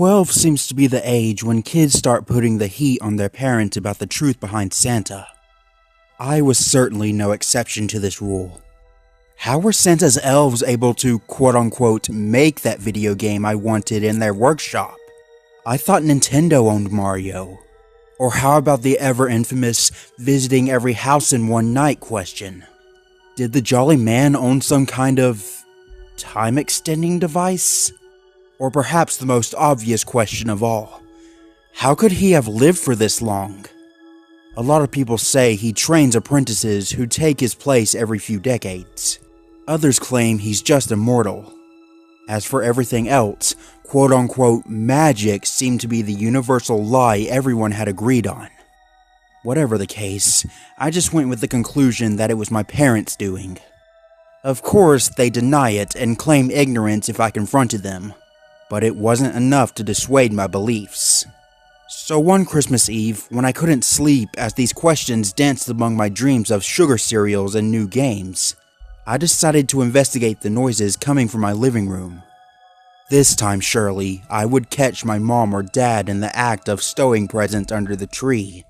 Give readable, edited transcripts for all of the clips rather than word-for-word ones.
12 seems to be the age when kids start putting the heat on their parents about the truth behind Santa. I was certainly no exception to this rule. How were Santa's elves able to quote-unquote make that video game I wanted in their workshop? I thought Nintendo owned Mario. Or how about the ever-infamous visiting every house in one night question? Did the Jolly Man own some kind of time-extending device? Or perhaps the most obvious question of all, how could he have lived for this long? A lot of people say he trains apprentices who take his place every few decades. Others claim he's just immortal. As for everything else, quote-unquote magic seemed to be the universal lie everyone had agreed on. Whatever the case, I just went with the conclusion that it was my parents' doing. Of course, they deny it and claim ignorance if I confronted them. But it wasn't enough to dissuade my beliefs. So one Christmas Eve, when I couldn't sleep as these questions danced among my dreams of sugar cereals and new games, I decided to investigate the noises coming from my living room. This time, surely, I would catch my mom or dad in the act of stowing presents under the tree.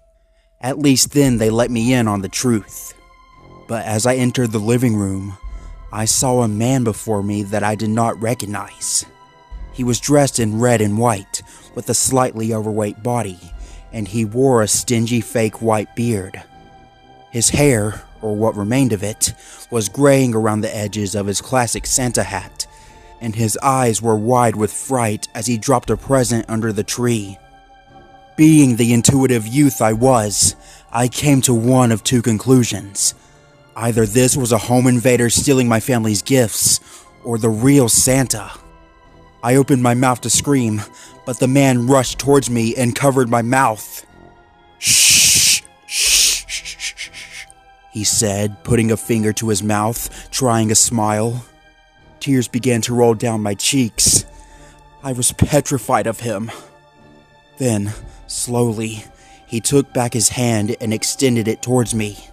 At least then they let me in on the truth. But as I entered the living room, I saw a man before me that I did not recognize. He was dressed in red and white, with a slightly overweight body, and he wore a stingy fake white beard. His hair, or what remained of it, was graying around the edges of his classic Santa hat, and his eyes were wide with fright as he dropped a present under the tree. Being the intuitive youth I was, I came to one of two conclusions. Either this was a home invader stealing my family's gifts, or the real Santa. I opened my mouth to scream, but the man rushed towards me and covered my mouth. "Shh, shh, shh, shh, shh," he said, putting a finger to his mouth, trying a smile. Tears began to roll down my cheeks. I was petrified of him. Then, slowly, he took back his hand and extended it towards me.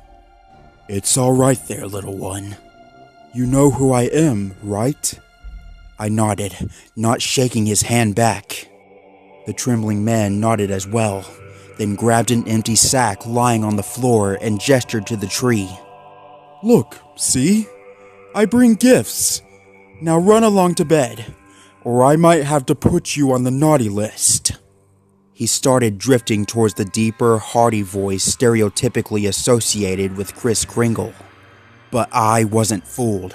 "It's all right there, little one. You know who I am, right?" I nodded, not shaking his hand back. The trembling man nodded as well, then grabbed an empty sack lying on the floor and gestured to the tree. "Look, see? I bring gifts. Now run along to bed, or I might have to put you on the naughty list." He started drifting towards the deeper, hearty voice stereotypically associated with Kris Kringle. But I wasn't fooled.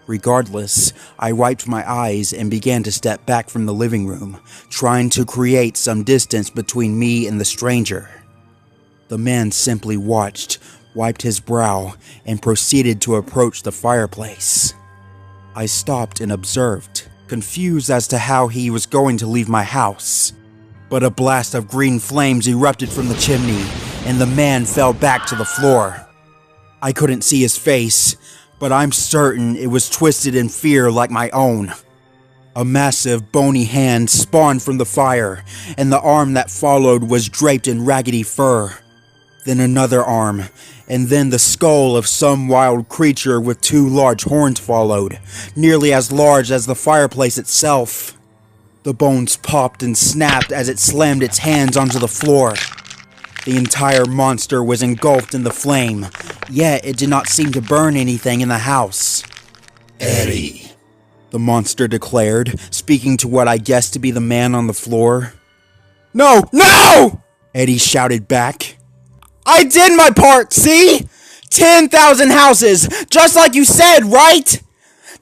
Regardless, I wiped my eyes and began to step back from the living room, trying to create some distance between me and the stranger. The man simply watched, wiped his brow, and proceeded to approach the fireplace. I stopped and observed, confused as to how he was going to leave my house. But a blast of green flames erupted from the chimney, and the man fell back to the floor. I couldn't see his face, but I'm certain it was twisted in fear like my own. A massive, bony hand spawned from the fire, and the arm that followed was draped in raggedy fur. Then another arm, and then the skull of some wild creature with two large horns followed, nearly as large as the fireplace itself. The bones popped and snapped as it slammed its hands onto the floor. The entire monster was engulfed in the flame, yet it did not seem to burn anything in the house. "Eddie," the monster declared, speaking to what I guessed to be the man on the floor. "No! No!" Eddie shouted back. "I did my part, see? 10,000 houses, just like you said, right?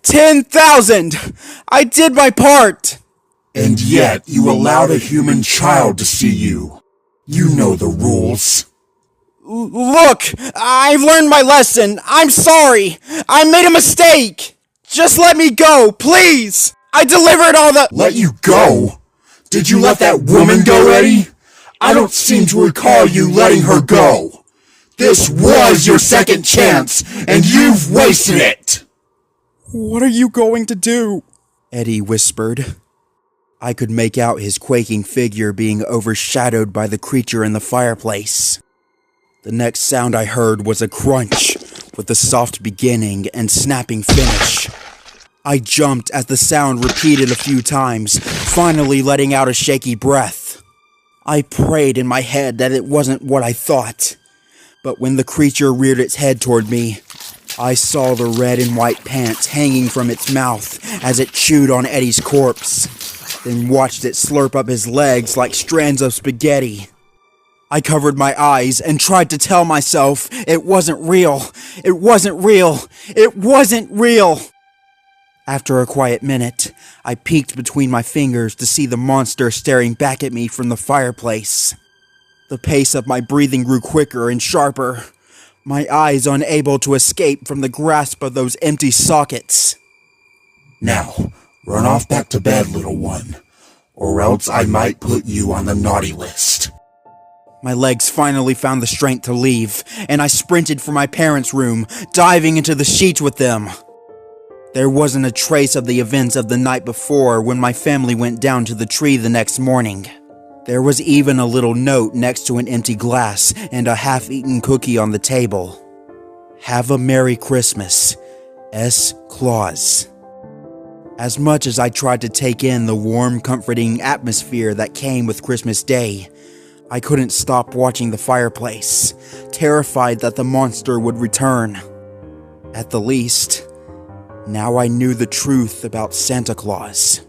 10,000! I did my part!" "And yet you allowed a human child to see you. You know the rules." "Look, I've learned my lesson. I'm sorry. I made a mistake. Just let me go, please. I delivered all the—" "Let you go? Did you let that woman go, Eddie? I don't seem to recall you letting her go. This was your second chance, and you've wasted it." "What are you going to do?" Eddie whispered. I could make out his quaking figure being overshadowed by the creature in the fireplace. The next sound I heard was a crunch, with a soft beginning and snapping finish. I jumped as the sound repeated a few times, finally letting out a shaky breath. I prayed in my head that it wasn't what I thought. But when the creature reared its head toward me, I saw the red and white pants hanging from its mouth as it chewed on Eddie's corpse, then watched it slurp up his legs like strands of spaghetti. I covered my eyes and tried to tell myself it wasn't real. It wasn't real. It wasn't real. After a quiet minute, I peeked between my fingers to see the monster staring back at me from the fireplace. The pace of my breathing grew quicker and sharper, my eyes unable to escape from the grasp of those empty sockets. Now, run off back to bed, little one, or else I might put you on the naughty list. My legs finally found the strength to leave, and I sprinted for my parents' room, diving into the sheets with them. There wasn't a trace of the events of the night before when my family went down to the tree the next morning. There was even a little note next to an empty glass and a half-eaten cookie on the table. Have a Merry Christmas, S. Claus. As much as I tried to take in the warm, comforting atmosphere that came with Christmas Day, I couldn't stop watching the fireplace, terrified that the monster would return. At the least, now I knew the truth about Santa Claus.